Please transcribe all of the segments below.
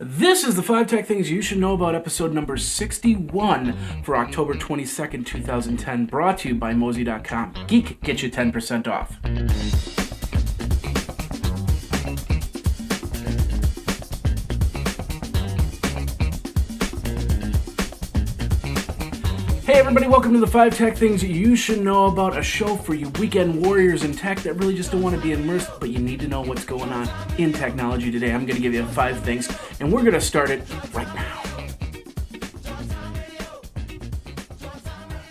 This is the 5 Tech Things You Should Know About, episode number 61 for October 22nd, 2010, brought to you by Mosey.com. Geek, get you 10% off. Hey everybody, welcome to the 5 Tech Things You Should Know About, a show for you weekend warriors in tech that really just don't want to be immersed, but you need to know what's going on in technology today. I'm going to give you 5 things, and we're going to start it right now.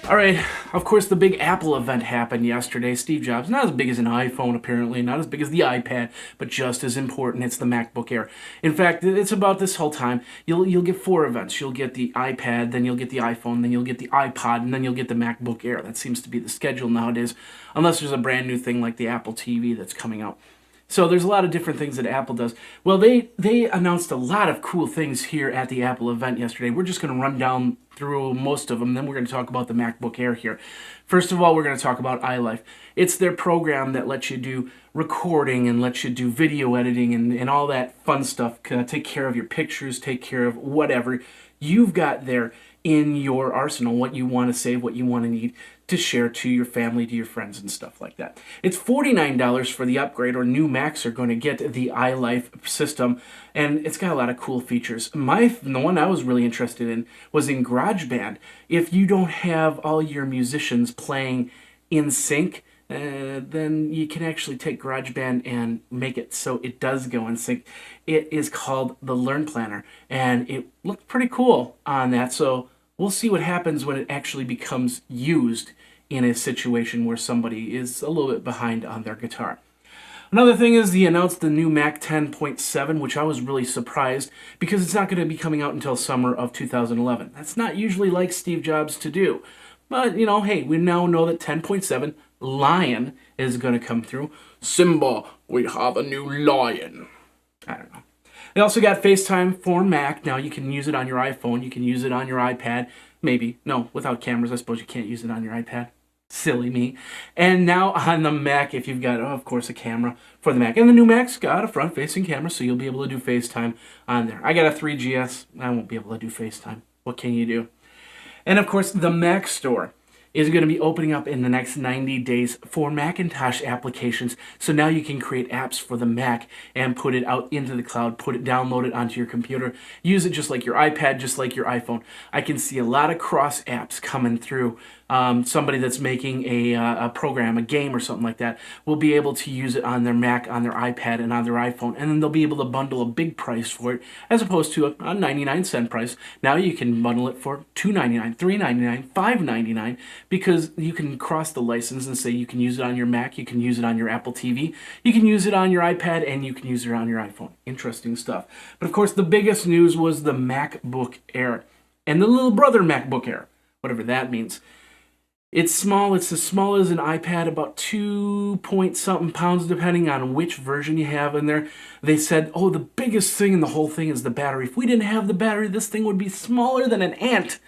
Alright, of course the big Apple event happened yesterday. Steve Jobs, not as big as an iPhone apparently, not as big as the iPad, but just as important. It's the MacBook Air. In fact, it's about this whole time. You'll get 4 events. You'll get the iPad, then you'll get the iPhone, then you'll get the iPod, and then you'll get the MacBook Air. That seems to be the schedule nowadays, unless there's a brand new thing like the Apple TV that's coming out. So there's a lot of different things that Apple does. Well, they announced a lot of cool things here at the Apple event yesterday. We're just going to run down through most of them, then we're going to talk about the MacBook Air here. First of all, we're going to talk about iLife. It's their program that lets you do recording and lets you do video editing and all that fun stuff. Take care of your pictures, take care of whatever you've got there in your arsenal, what you want to save, what you want to need to share to your family, to your friends, and stuff like that. It's $49 for the upgrade, or new Macs are going to get the iLife system, and it's got a lot of cool features. The one I was really interested in was in GarageBand. If you don't have all your musicians playing in sync, then you can actually take GarageBand and make it so it does go in sync. It is called the Learn Planner, and it looked pretty cool on that, so we'll see what happens when it actually becomes used in a situation where somebody is a little bit behind on their guitar. Another thing is they announced the new Mac 10.7, which I was really surprised because it's not going to be coming out until summer of 2011. That's not usually like Steve Jobs to do. But, you know, hey, we now know that 10.7 Lion is going to come through. Simba, we have a new lion. I don't know. They also got FaceTime for Mac. Now you can use it on your iPhone. You can use it on your iPad. Maybe. No, without cameras, I suppose you can't use it on your iPad. Silly me. And now on the Mac, if you've got, of course, a camera for the Mac. And the new Mac's got a front-facing camera, so you'll be able to do FaceTime on there. I got a 3GS. I won't be able to do FaceTime. What can you do? And, of course, the Mac Store is going to be opening up in the next 90 days for Macintosh applications. So now you can create apps for the Mac and put it out into the cloud, download it onto your computer, use it just like your iPad, just like your iPhone. I can see a lot of cross apps coming through. Somebody that's making a program, a game or something like that, will be able to use it on their Mac, on their iPad, and on their iPhone, and then they'll be able to bundle a big price for it, as opposed to a 99-cent price. Now you can bundle it for $2.99, $3.99, $5.99, because you can cross the license and say you can use it on your Mac, you can use it on your Apple TV, you can use it on your iPad, and you can use it on your iPhone. Interesting stuff. But of course, the biggest news was the MacBook Air, and the little brother MacBook Air, whatever that means. It's small. It's as small as an iPad, about 2-point-something pounds, depending on which version you have in there. They said, oh, the biggest thing in the whole thing is the battery. If we didn't have the battery, this thing would be smaller than an ant.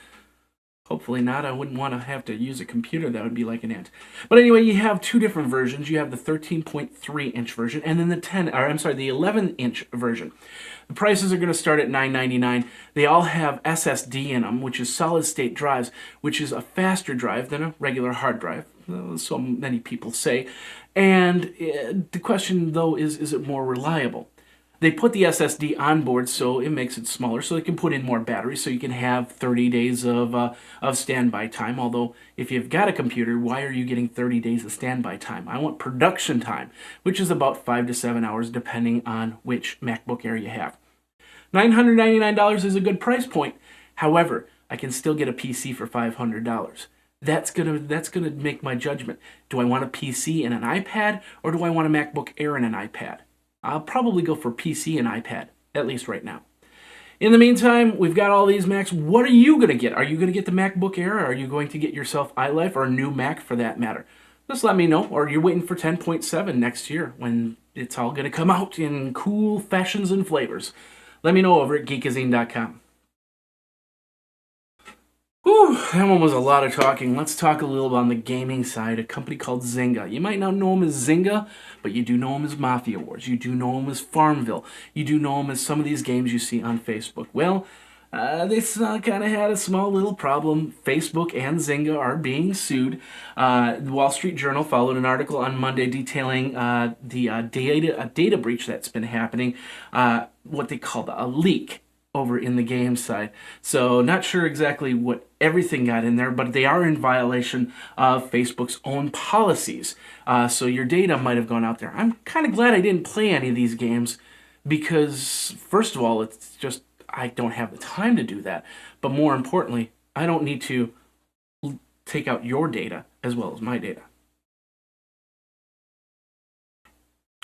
Hopefully not. I wouldn't want to have to use a computer that would be like an ant. But anyway, you have 2 different versions. You have the 13.3-inch version and then the 11-inch version. The prices are going to start at $9.99. They all have SSD in them, which is solid-state drives, which is a faster drive than a regular hard drive, so many people say. And the question, though, is it more reliable? They put the SSD on board, so it makes it smaller, so they can put in more battery, so you can have 30 days of standby time. Although, if you've got a computer, why are you getting 30 days of standby time? I want production time, which is about 5 to 7 hours, depending on which MacBook Air you have. $999 is a good price point. However, I can still get a PC for $500. That's gonna make my judgment. Do I want a PC and an iPad, or do I want a MacBook Air and an iPad? I'll probably go for PC and iPad, at least right now. In the meantime, we've got all these Macs. What are you going to get? Are you going to get the MacBook Air? Or are you going to get yourself iLife or a new Mac for that matter? Just let me know. Or are you waiting for 10.7 next year when it's all going to come out in cool fashions and flavors? Let me know over at geekazine.com. Whew, that one was a lot of talking. Let's talk a little on the gaming side. A company called Zynga. You might not know them as Zynga, but you do know them as Mafia Wars. You do know them as Farmville. You do know them as some of these games you see on Facebook. Well, they kind of had a small little problem. Facebook and Zynga are being sued. The Wall Street Journal followed an article on Monday detailing the data breach that's been happening, what they called a leak over in the game side. So not sure exactly what everything got in there, but they are in violation of Facebook's own policies. So your data might have gone out there. I'm kind of glad I didn't play any of these games because, first of all, it's just I don't have the time to do that. But more importantly, I don't need to take out your data as well as my data.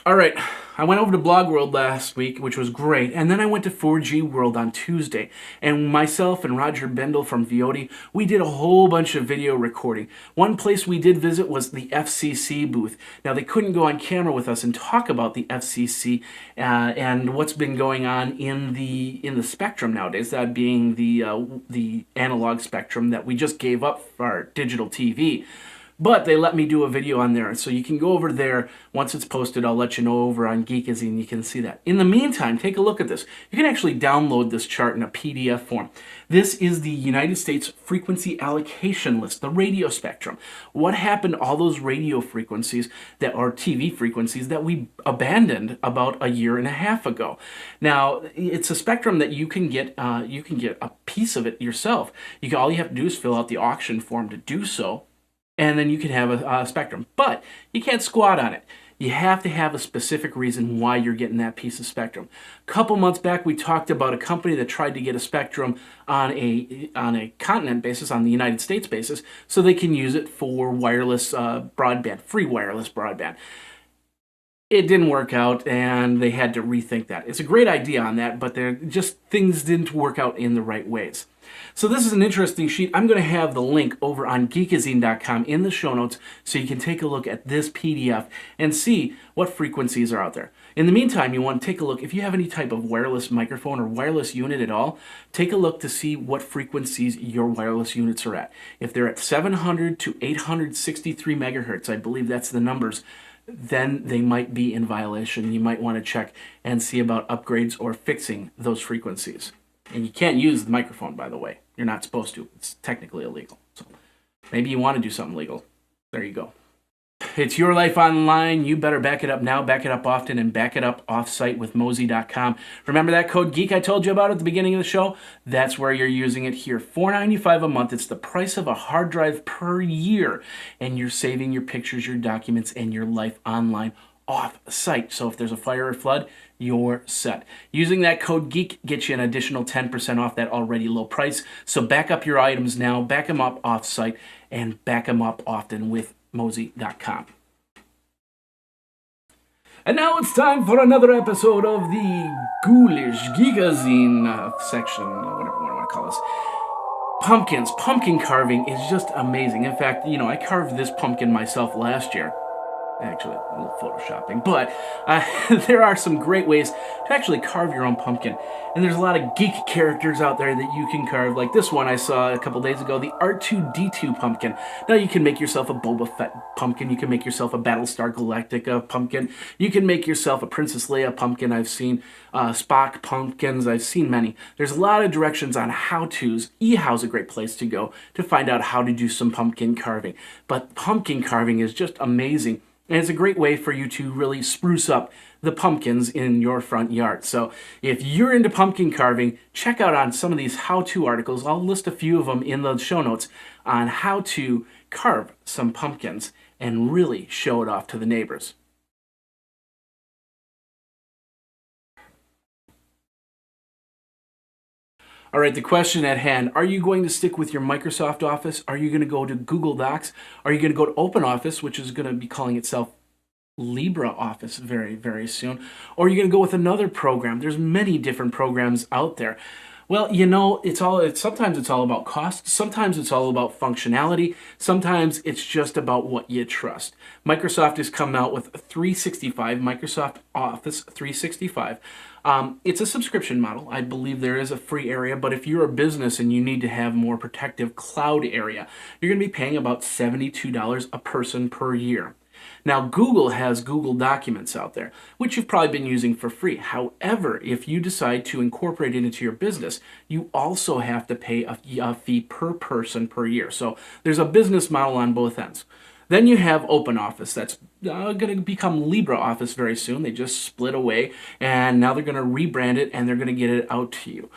All right, I went over to Blog World last week, which was great, and then I went to 4G World on Tuesday, and myself and Roger Bendel from Vioti, we did a whole bunch of video recording. One place we did visit was the FCC booth. Now, they couldn't go on camera with us and talk about the FCC and what's been going on in the spectrum nowadays, that being the analog spectrum that we just gave up for our digital TV. But they let me do a video on there, so you can go over there. Once it's posted, I'll let you know over on Geekazine. You can see that. In the meantime, take a look at this. You can actually download this chart in a PDF form. This is the United States Frequency Allocation List, the radio spectrum. What happened to all those radio frequencies that are TV frequencies that we abandoned about a year and a half ago? Now, it's a spectrum that you can get a piece of it yourself. All you have to do is fill out the auction form to do so, and then you can have a spectrum. But you can't squat on it. You have to have a specific reason why you're getting that piece of spectrum. A couple months back, we talked about a company that tried to get a spectrum on a continent basis, on the United States basis, so they can use it for wireless broadband, free wireless broadband. It didn't work out, and they had to rethink that. It's a great idea on that, but things didn't work out in the right ways. So this is an interesting sheet. I'm going to have the link over on geekazine.com in the show notes so you can take a look at this PDF and see what frequencies are out there. In the meantime, you want to take a look, if you have any type of wireless microphone or wireless unit at all, take a look to see what frequencies your wireless units are at. If they're at 700 to 863 megahertz, I believe that's the numbers, then they might be in violation. You might want to check and see about upgrades or fixing those frequencies. And you can't use the microphone, by the way. You're not supposed to. It's technically illegal. So maybe you want to do something legal. There you go. It's your life online. You better back it up now, back it up often, and back it up off-site with Mozy.com. Remember that code GEEK I told you about at the beginning of the show? That's where you're using it here. $4.95 a month. It's the price of a hard drive per year. And you're saving your pictures, your documents, and your life online off-site. So if there's a fire or flood, you're set. Using that code GEEK gets you an additional 10% off that already low price. So back up your items now, back them up off-site, and back them up often with Mozy.com. And now it's time for another episode of the Ghoulish Geekazine section, whatever you want to call this. Pumpkins. Pumpkin carving is just amazing. In fact, I carved this pumpkin myself last year. Actually, a little photoshopping, but there are some great ways to actually carve your own pumpkin. And there's a lot of geek characters out there that you can carve, like this one I saw a couple days ago, the R2-D2 pumpkin. Now you can make yourself a Boba Fett pumpkin, you can make yourself a Battlestar Galactica pumpkin, you can make yourself a Princess Leia pumpkin. I've seen Spock pumpkins, I've seen many. There's a lot of directions on how-tos. eHow's a great place to go to find out how to do some pumpkin carving. But pumpkin carving is just amazing. And it's a great way for you to really spruce up the pumpkins in your front yard. So if you're into pumpkin carving, check out on some of these how-to articles. I'll list a few of them in the show notes on how to carve some pumpkins and really show it off to the neighbors. All right, the question at hand, are you going to stick with your Microsoft Office? Are you going to go to Google Docs? Are you going to go to OpenOffice, which is going to be calling itself LibreOffice very, very soon? Or are you going to go with another program? There's many different programs out there. Well, sometimes it's all about cost. Sometimes it's all about functionality. Sometimes it's just about what you trust. Microsoft has come out with 365, Microsoft Office 365. It's a subscription model. I believe there is a free area, but if you're a business and you need to have more protective cloud area, you're going to be paying about $72 a person per year. Now, Google has Google Documents out there, which you've probably been using for free. However, if you decide to incorporate it into your business, you also have to pay a fee per person per year. So there's a business model on both ends. Then you have OpenOffice. That's going to become LibreOffice very soon. They just split away, and now they're going to rebrand it, and they're going to get it out to you.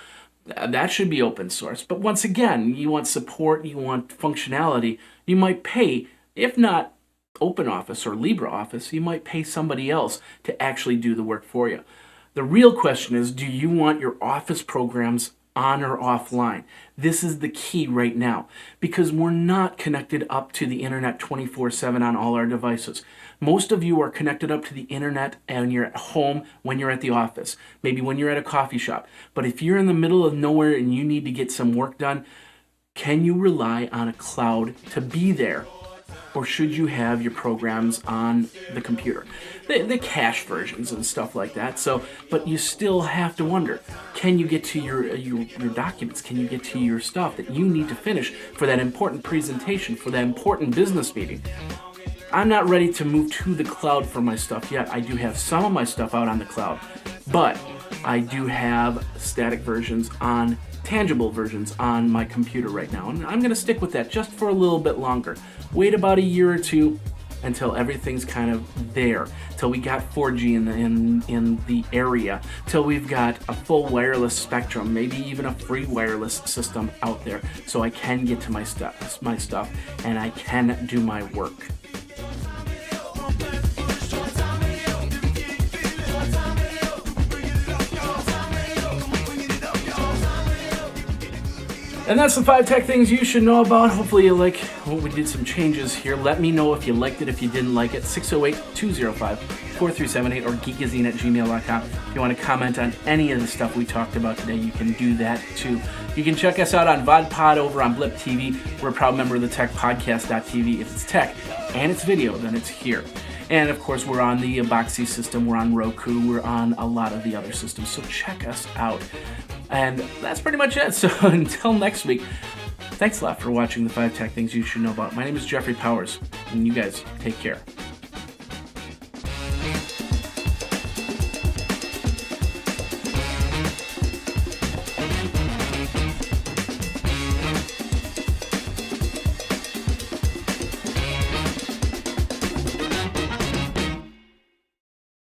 That should be open source. But once again, you want support, you want functionality, you might pay, if not OpenOffice or LibreOffice, you might pay somebody else to actually do the work for you. The real question is, do you want your Office programs on or offline? This is the key right now, because we're not connected up to the internet 24/7 on all our devices. Most of you are connected up to the internet and you're at home when you're at the office, maybe when you're at a coffee shop. But if you're in the middle of nowhere and you need to get some work done, can you rely on a cloud to be there? Or should you have your programs on the computer? The cache versions and stuff like that. But you still have to wonder, can you get to your documents? Can you get to your stuff that you need to finish for that important presentation, for that important business meeting? I'm not ready to move to the cloud for my stuff yet. I do have some of my stuff out on the cloud, but I do have static versions on tangible versions on my computer right now, and I'm going to stick with that just for a little bit longer. Wait about a year or two until everything's kind of there, till we got 4G in the area, till we've got a full wireless spectrum, maybe even a free wireless system out there, so I can get to my stuff, and I can do my work. And that's the 5 tech things you should know about. Hopefully you like what we did some changes here. Let me know if you liked it, if you didn't like it. 608-205-4378 or geekazine@gmail.com. If you want to comment on any of the stuff we talked about today, you can do that too. You can check us out on VodPod over on Blip TV. We're a proud member of the techpodcast.tv. If it's tech and it's video, then it's here. And of course, we're on the Boxy system, we're on Roku, we're on a lot of the other systems, so check us out. And that's pretty much it. So until next week, thanks a lot for watching the 5 Tech Things You Should Know About. My name is Jeffrey Powers, and you guys take care.